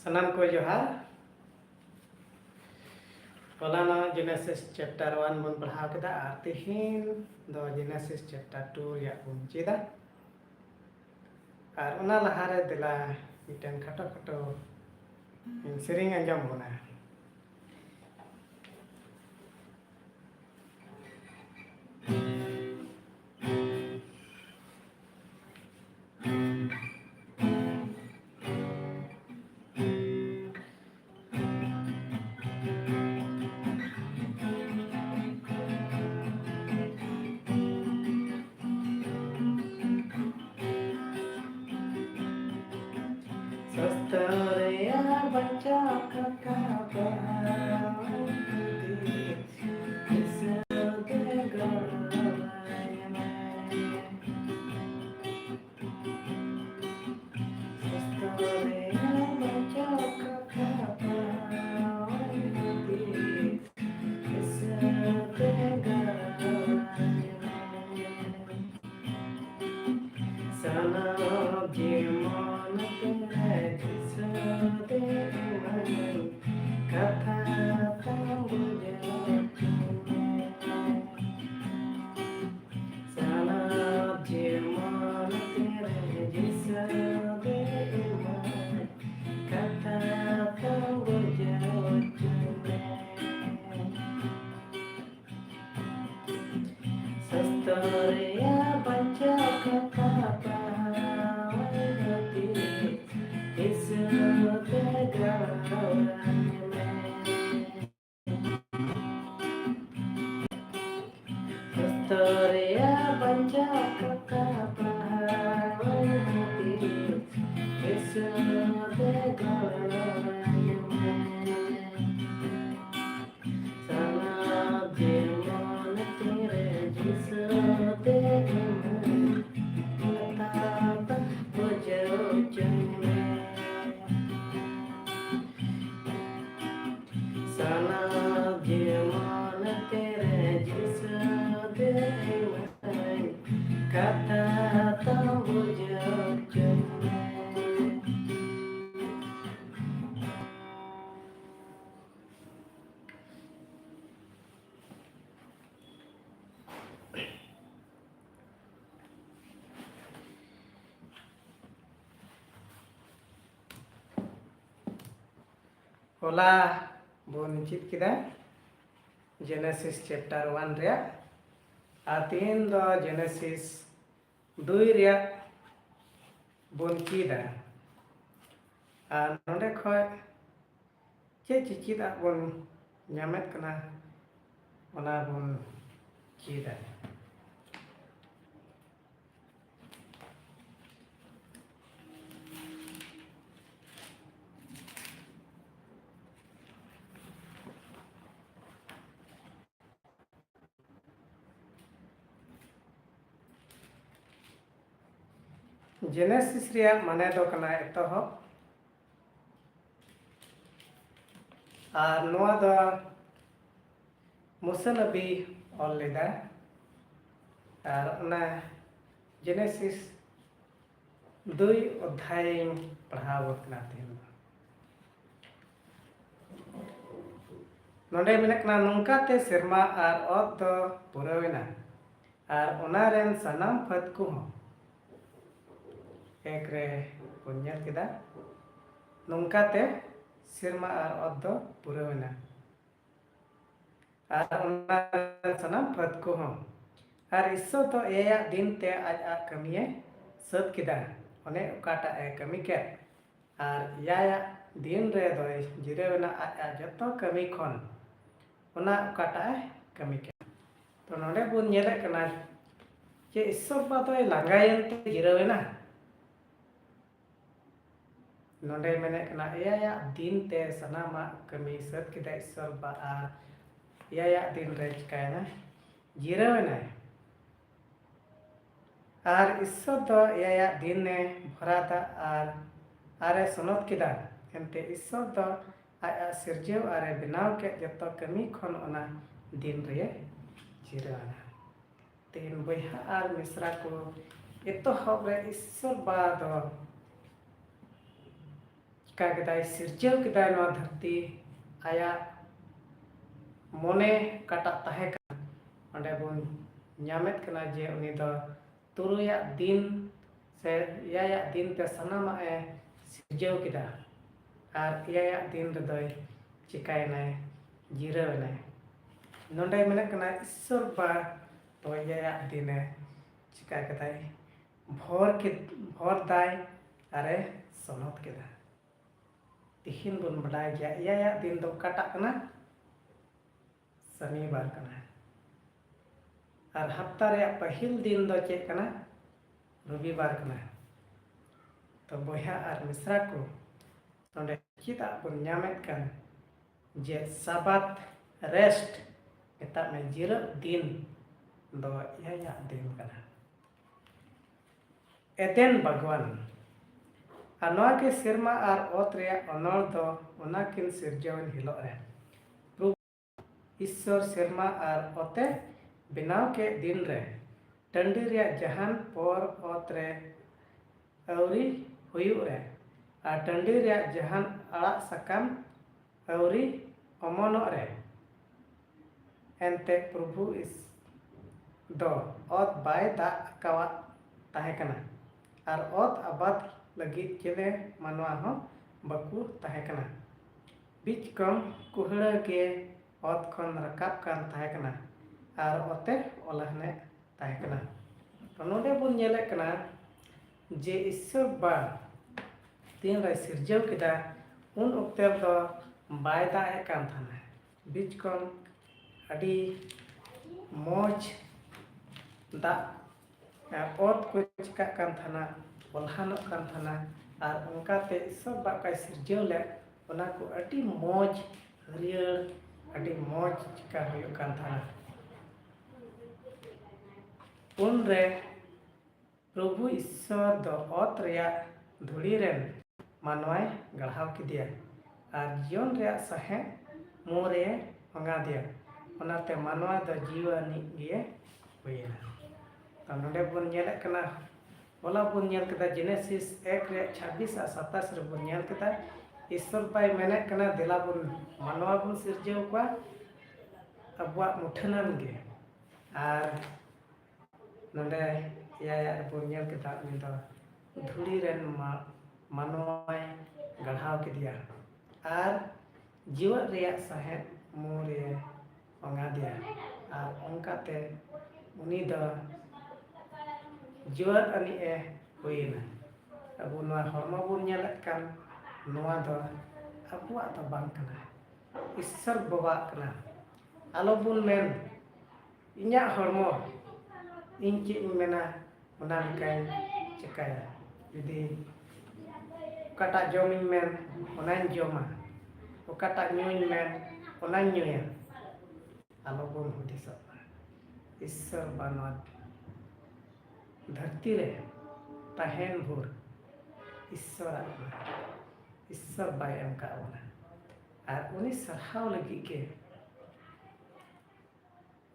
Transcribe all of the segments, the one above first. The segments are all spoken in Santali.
सनम को जोहार फलाना जेनेसिस चैप्टर 1 बन पढ़ाव केदा और तिहिन दो जेनेसिस चैप्टर 2 या बन चेदा और उना लहारे दिला मिटन खटो खटो सेरिंग अंजम बना सस्तरिया बच्चा का होला बोन चित किदा जेनेसिस चैप्टर 1 रे आतीन दो जेनेसिस 2 रे बोन चिदा और नोंडे खय चे चिचिदा बोन ᱧᱟᱢᱮᱫ ᱠᱟᱱᱟ ᱚᱱᱟ ᱵᱚᱱ ᱪᱮᱫᱟ जेनेसिस रे माने दो कना एतोहब और नोआ दो मूसा नबी ऑल लेदा और उना जेनेसिस 2 अध्याय पढ़ाव कना थे नोंडे मेनकना नोंकाते सेरमा और ओत दो पुरवेना और उना रेन सनाम फत को एक रे पुण्यत किदा नोंकाते सेरमा और ओत दो पुरवेना और उना सनाम फत को और इसो तो एया दिन ते आज आ कमिए सत किदा ओने ओकाटा ए कमी के और याया दिन रे दो जिरेवना आज जतो कमी खन ओना ओकाटा कमी के तो नोंडे बुन नेले कना जे इसो बातो लांगायन ते जिरेवना नोंडे मेने कना एया दिन ते सनामा कमी सत किदा इसो बा याया दिन रे चिकायना जिरेवना और इसो तो याया दिन ने भराता और आरे सनत किदा एनते इसो तो आया सिरजेव आरे बनाव के जतो कमी खन ओना दिन रे जिराना तीन बहा और मिश्रा को एतो हबरे इसो बाद चिका केदाय सिरजव केदाय नवा धरती आया मोने काटा ताहे का अंडे बुन ᱧᱟᱢᱮᱫ ᱠᱟᱱᱟ ᱡᱮ ᱩᱱᱤ ᱫᱚ ᱛᱩᱨᱩᱭᱟᱜ ᱫᱤन ᱥᱮ ᱮᱭᱟᱭᱟᱜ ᱫᱤᱱ ᱛᱮ ᱥᱟᱱᱟᱢᱟᱜ ᱮ ᱥᱤᱨᱡᱟᱹᱣ ᱠᱮᱫᱟ ᱟᱨ ᱮᱭᱟᱭᱟᱜ ᱫᱤन ᱨᱮᱫᱚᱭ ᱪᱤᱠᱟᱭᱮᱱᱟᱭ ᱡᱤᱨᱟᱹᱣᱮᱱᱟᱭ ᱱᱚᱰᱮ ᱢᱮᱱᱟᱜ ᱠᱟᱱᱟ ᱤᱥᱥᱚᱨ ᱵᱟ ᱛᱚ ᱮᱭᱟᱭᱟᱜ ᱫᱤᱱᱮ ᱪᱤᱠᱟ ᱠᱮᱫᱟᱭ ᱵᱷᱚᱨ ᱫᱟᱭ ᱟᱨᱮ ᱥᱚᱱᱚᱛ ᱠᱮᱫᱟ ᱛᱤᱦᱤᱧ ᱵᱚᱱ ᱵᱟᱰᱟᱭ ᱜᱮᱭᱟ ᱮᱭᱟᱭᱟᱜ ᱫᱤᱱ ᱫᱚ ᱚᱠᱟᱴᱟᱜ ᱠᱟᱱᱟ ᱥᱚᱱᱤᱵᱟᱨ ᱠᱟᱱᱟ और हफ्ता रे पहिल दिन दो चेक कना रविवार कना तो बोया और मिश्रा को नोंडे चिता बन ᱧᱟᱢᱮᱫ kan जे साबात रेस्ट एता में जिरा दिन दो या दिन कना एदेन भगवान अनवा के सिरमा और ओत रे अनल दो ओना किन सिरजवन हिलो रे ईश्वर सिरमा और ओते बनाव के दिन रे टंडी रे जहान पर ओत रे अवरी हुयु रे आ टंडी रे जहान आड़ा सकाम अवरी अमनो रे एनते प्रभु इस दो ओत बाय दा कावा ताहे कना आर ओत आबाद लगी चले मानवा हो बकु ताहे कना बीच कम कुहड़ा के ओत खन रकाब कान ताहे कना और ओते ओलाहने ताहे कना तो नोडे बुन नेले कना जे ईश्वर बा तीन रे सिरजव केदा उन ओक्ते दो बाय दाए कान थाना बीच कम अडी मोज दा ओत को चिका कान थाना ओलाहनो कान थाना और उनकाते ईश्वर बा का सिरजव ले ओना को अडी मोज हरियर अडी मोज चिका हुयो कान थाना उन रे प्रभु ईश्वर दो ओत रेया धुड़ी रेन मानवाय गढ़ाव किदिया और जीवन रे सहे मोरे मंगा दिया ओनाते मानवा दो जीवनी गे हुईना तो नोडे बुन नेले कना बोला बुन नेल कदा जेनेसिस 1 रे 26 आ 27 रे बुन नेल कदा ईश्वर पाई मेने कना देला बुन मानवा बुन सिरजेव को अबवा मुठनन गे और नोडे या बुन नेल कदा उन दो धुड़ी रेन मानवाय गढ़ाव किदिया और जीवन रे सहे मोरे मंगा दिया और उनकाते उनी दो जीवन अनि ए हुईना अब नवा हरम बुन नेलत कान नवा दो अबुआ तो बांग कना ईश्वर बाबा कना आलो बुन मेन इन्या हरम इन चे मेना ओना काई चिकाया यदि ओकाटा जमिन मेन ओनान जमा ओकाटा न्यून मेन ओनान न्यूया आलो बुन हुदिसा ईश्वर बानवा धरती रे तहेन भोर ईश्वर बाय एम का ओना और उनी सरहाव लगी के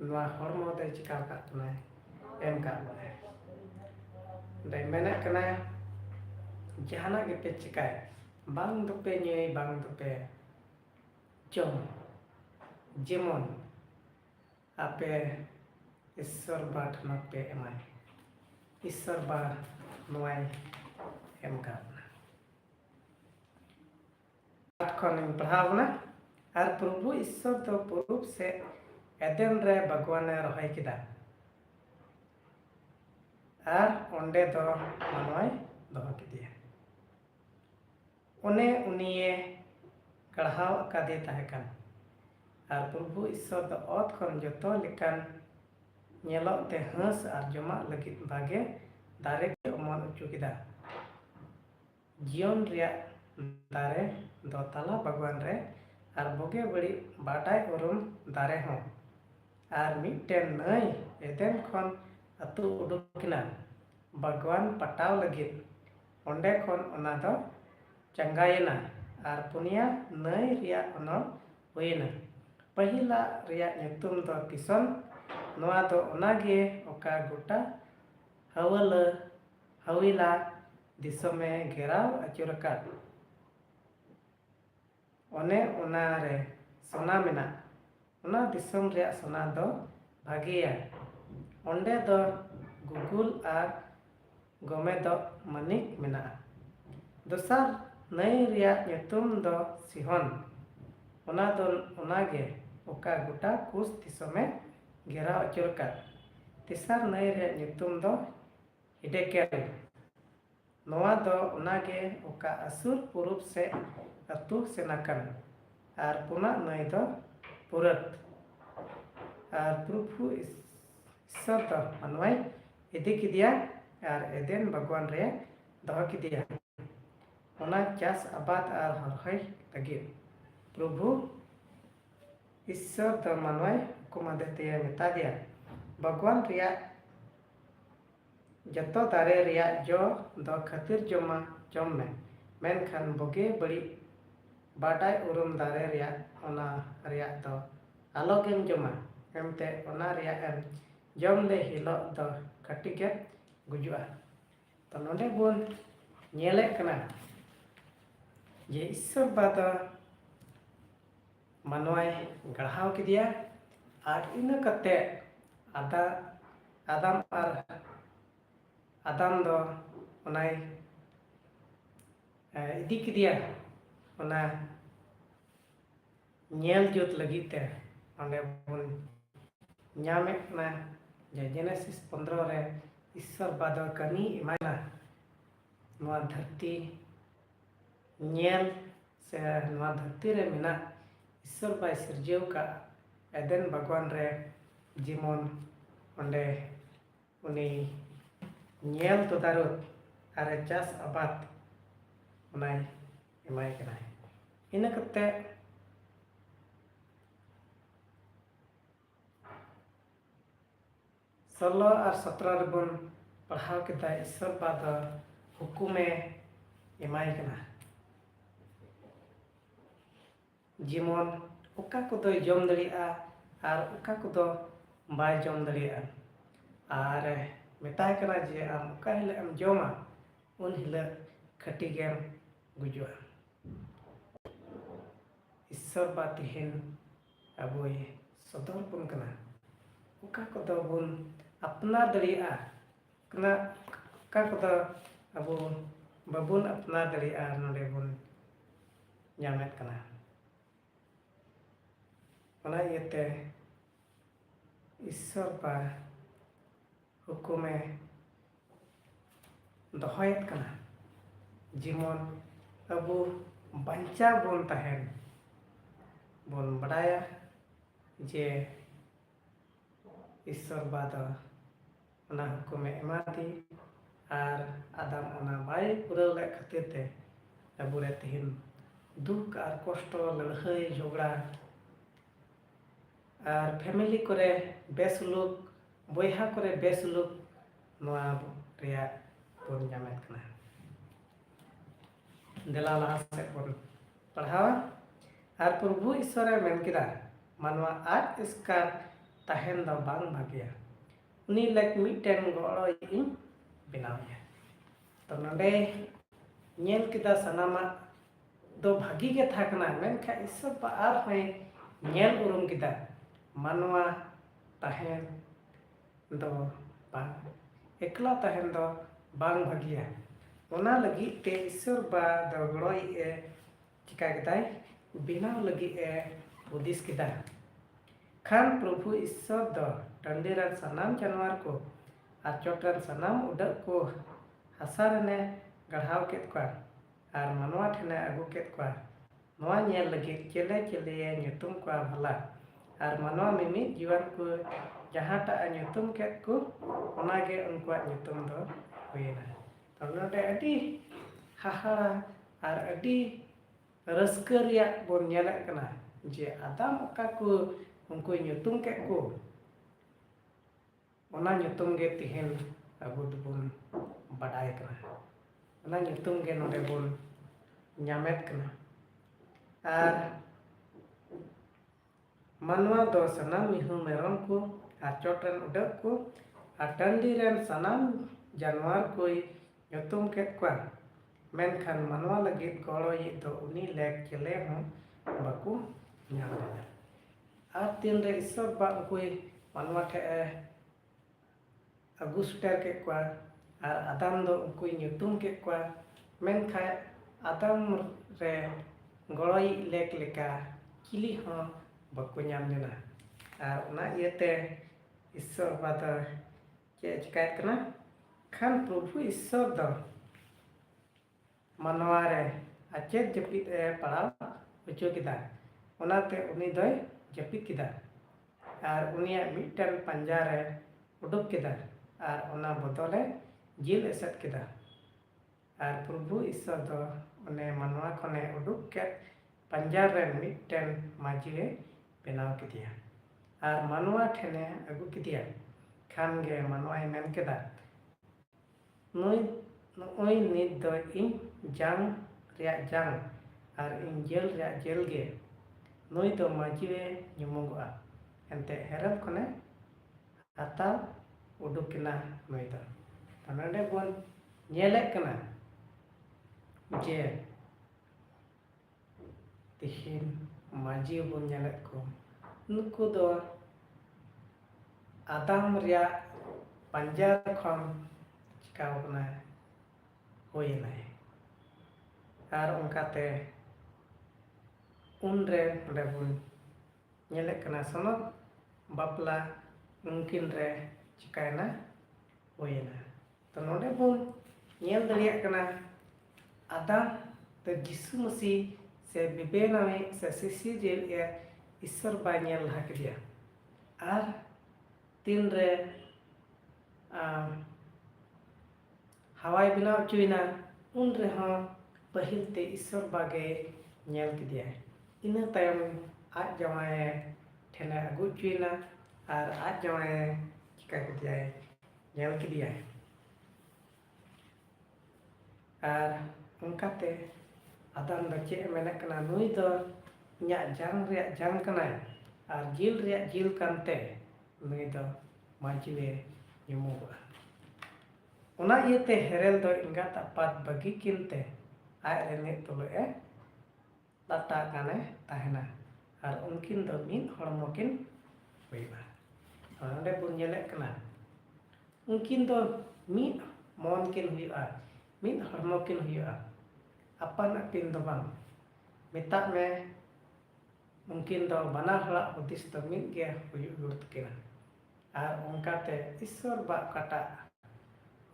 नवा हरमो दे चिका का तने एम का ओना दे मेने कना जहाना के पे चिकाय बांग दुपे न्ये बांग दुपे जम जेमन आपे ईश्वर बाट न पे एमाय ईश्वर बा नवाय एम का खन पढ़ावना और प्रभु ईश्वर तो पूर्व से एदेन रे भगवान रहाय किदा और ओंडे दो मानवाय दो किदिया उन्हें उनिए गढ़ाव अकादे ताहेकान और प्रभु ईश्वर दो ओत खन जतो लेकान नेलो ते हंस और जमा लगी भागे दारे के अमन उचु किदा जीवन रिया दारे दो ताला भगवान रे और बोगे बड़ी बाटाय उरुम दारे हो और मिटेन नई एदेन खन अतु उडुकिना भगवान पटाव लगी ओंडे खन ओना दो चंगायना और पुनिया नई रिया ओनो हुईना पहिला रिया ᱧᱩᱛᱩᱢ दो किसन नोआ दो ओनागे ओका गोटा हविला दिसमे घेराव अचुरका one onare sona mena ona disam rea sona do bhagiya onde do gugul ar gome do manik mena dosar nai rea nyutum do Sihon ona do onage oka gota kus disome gera ocurkat tisar nai rea nyutum do Hidekel noa do onage oka asur purup se atu senakan ar puna nai do purat ar Prabhu Isar do manwai idi kidia ar Eden Bhagwan re doho kidia ona chas abad ar horhoi lagid Prabhu Isar do manwai kumadetiya meta dia Bhagwan ria जतो दारे रिया जो दो खातिर जमा जम में मेनखान बगे बड़ी बाडाय उरुम दारे रिया ओना रिया दो आलोगेम जमा एमते ओना रिया एम जम ले हिलो दो कटिके गुजुआ तो नोडे बोन नेले कना ये ईश्वर बादा मनवाय गढ़ाव किदिया आर इन कते आदम आर आदम दो ओनाय इदी किदिया ओना नेल जुत लगित ते ओंडे बोन ᱧᱟᱢᱮ ᱠᱟᱱᱟ ᱡᱮ जेनेसिस 15 रे ईश्वर बाद कमी इमाना नवा धरती नेल से नवा धरती रे मिना ईश्वर बाय सिरजेव का एदेन भगवान रे जीमन ओंडे उनी नेल तो दारुत आरे चास आबाद उनाय इमाय कना इन कते 16 और 17 रे बन पढ़ाव केता ईश्वर बाद हुकुमे इमाय कना जीमन ओका को दो जम दरिया और ओका को दो बाय जम दरिया और मेताय कना जे आम ओका हिले आम जमा उन हिले खटी गेम गुजुआ ईश्वर बा तिहिन अबो ये सदर बन कना ओका को दो बन अपना दरिया कना ओका को दो अबो बाबुन अपना दरिया नोडे बन ᱧᱟᱢᱮᱫ कना ओना इयते ईश्वर बा हुकुमे दोहयत कना जीवन अबो बंचा बोन तहन बोन बड़ाया जे ईश्वर बाद ओना हुकुमे एमादी आर आदम ओना बाय पुराव ले खातिर ते अबो रे तिहिन दुख और कष्ट लड़ाई झगड़ा और फैमिली करे बेसुलुक बोहा करे बेसुलुक नवा रिया बोन ᱧᱟᱢᱮᱫ कना देला लहा से बोन पढ़ावा और प्रभु ईश्वर मेन किदा मानवा आज इसका तहन द बांग भागिया उनी लेक मिटेन गड़ो इन बनावया तो नडे नेल किदा सनामा दो भागी के थाकना मेनखा ईश्वर बा आर होय नेल उरुम किदा मानवा तहन दो बांग एकला तहन दो बांग भागिया ओना लगी ते ईश्वर बा दो गड़ोय ए चिका किदाय बिनाव लगी ए उदिस किदा खान प्रभु ईश्वर दो टंडीरन सनाम जानवर को आर चोटरन सनाम उडक को हसारने गढ़ाव केत को आर मनवा ठेने अगु केत को नवा नेल लगी चेले चेले nyutum को भला आर मनवा मिमि जीवन को जहाटा nyutum केत को ओनागे उनका nyutum दो होयना तो नोडे अडी हाहाड़ा आर अडी रस्करिया बोन नेले कना जे आदम ओका को उनको nyutum केत को ओना nyutum गे तिहिन अबो दुबुन बडाय कना ओना nyutum गे नोडे बोन ᱧᱟᱢᱮᱫ कना आर मनवा दो सनाम मिहु मेरम को आर चोटन उडक को आर टंडी रेन सनाम जानवर कोई nyutum केत को मेनखान मनवा लगी गड़ो ये दो उनी लेक चले हों बाको ñam लेना और तीन रे ईश्वर बा उनकुई मानवा ठे आगु सेटर के kwa और आदम दो उनकुई nyutum के kwa मेनखाय आदम रे गड़ोई लेक लेका चिली हाँ बाको ñam लेना और उना इयते ईश्वर बा दो चे चिकायत कना खान प्रभु ईश्वर दो मानवा रे अचेत जपित पड़ाव उचो किदा उनाते उनी दोय जपित किदा और उनिया मिटन पंजा रे उडुक किदा और उना बदले जिल एसत किदा और प्रभु ईश्वर दो उन्हें मानवा खने उडुक के पंजा रे मिटन माजिए बेनाव किदिया और मानवा ठेने अगु किदिया खान गे मानवा मेन किदा नुई नुई नित दो इन जांग रिया जांग और इन जेल रिया जेल गे नुई दो माजिए nyumungoa ente herem kone atau uduk kena नुई दो तनडे बोन nyelek kena je tihin maji बोन nyelek को नुकु दो आदम रिया पंजा खन चिकाव कना होई नाय और उनकाते उनरे रे bone nyelek kena sonok bapla mungkin re चिकायना होयना तो नोडे बोन nyel दलिया कना आदम तो जिसु मसीह से बिबेना में से सिसी जेल या ईश्वर बा nyel हक दिया और तीन रे हवाई बनाव चुइना उन रे हाँ पहिल ते ईश्वर बागे nyel किदिया इन तायम आज जमाए ठेला अगु चुइना और आज जमाए चिका किदिया nyel किदिया और उनकाते आदम बच्चे मेना कना नुई दो nya jang रे jang कना और जिल रे जिल कांते नुई दो माजिवे nyumuga उना इते हेरेल दो इंगा तापात बगी किनते आय रेने तुलो लाटा काने ताहेना और उनकिन दो मिन हड़मो किन हुईबा और बुन nyelek कना उनकिन दो मिन मन किन हुईबा मिन हड़मो किन हुईबा अपन अपिन दो बांग मेता में उनकिन दो बना हला उदिस दो मिन गे हुईउत किना और उनकाते ईश्वर बा काटा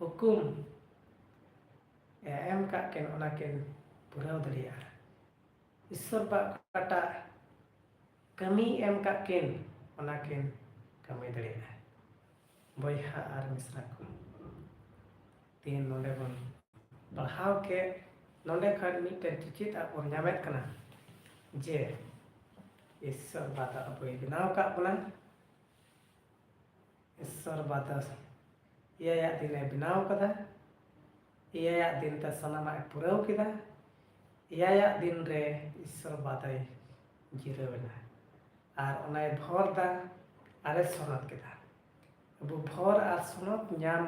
हुकुम एम का किन उना किन पुराव दरिया ईश्वर बा काटा कमी एम का किन उना किन कमी दरिया बयहा और मिश्रा को तीन नोडे बन पढ़ाव के नोडे खन मिटन चिचित और ᱧᱟᱢᱮᱫ कना जे ईश्वर बादा अबोय बनाव का बना ईश्वर बादा इया दिन बनाव कदा इया दिन त सनामा पुराव किदा इया दिन रे ईश्वर बादाय जिरवना और उनाय भोर दा आरे सनत किदा अब भोर और सनत ñam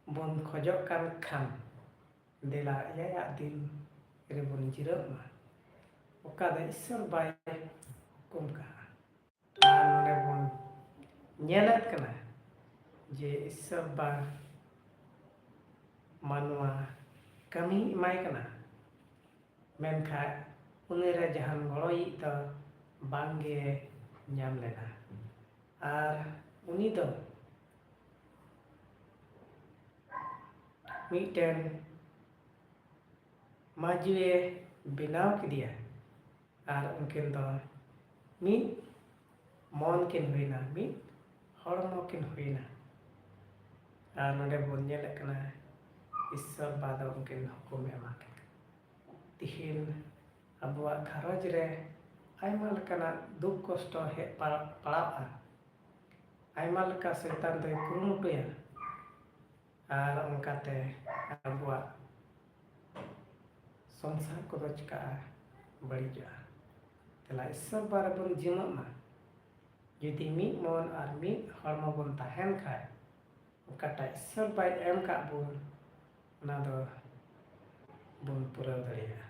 बोन खोजक कान खान देला इया दिन रे बोन जिरवना ओका दा ईश्वर बाय कुमका और नोडे बोन ñelek कना जे ईश्वर बा मानवा कमी इमाय कना मेनखा उनेरे जहान गड़ोई तो बांगे ñam लेना और उनी दो मिटन माजुए बनाव किदिया और उनकिन दो मिट मन किन हुईना मिट हड़मो किन हुईना और नोडे बोन ñelek कना ईश्वर बादा उनकिन हुकुम एमा तिहिन अबुआ घरज रे आयमा लकाना दुख कष्ट हे पड़ावा आयमा लका शैतान दो कुरुमुटुया और उनकाते अबुआ संसार को दो चिका बड़ीजा तेला ईश्वर बारे बन जिमा जुदी मी मन और मी हड़मो बन ताहेन खाय उनकाटा ईश्वर बाय एम का बुन ना दो बुन पुराव दरिया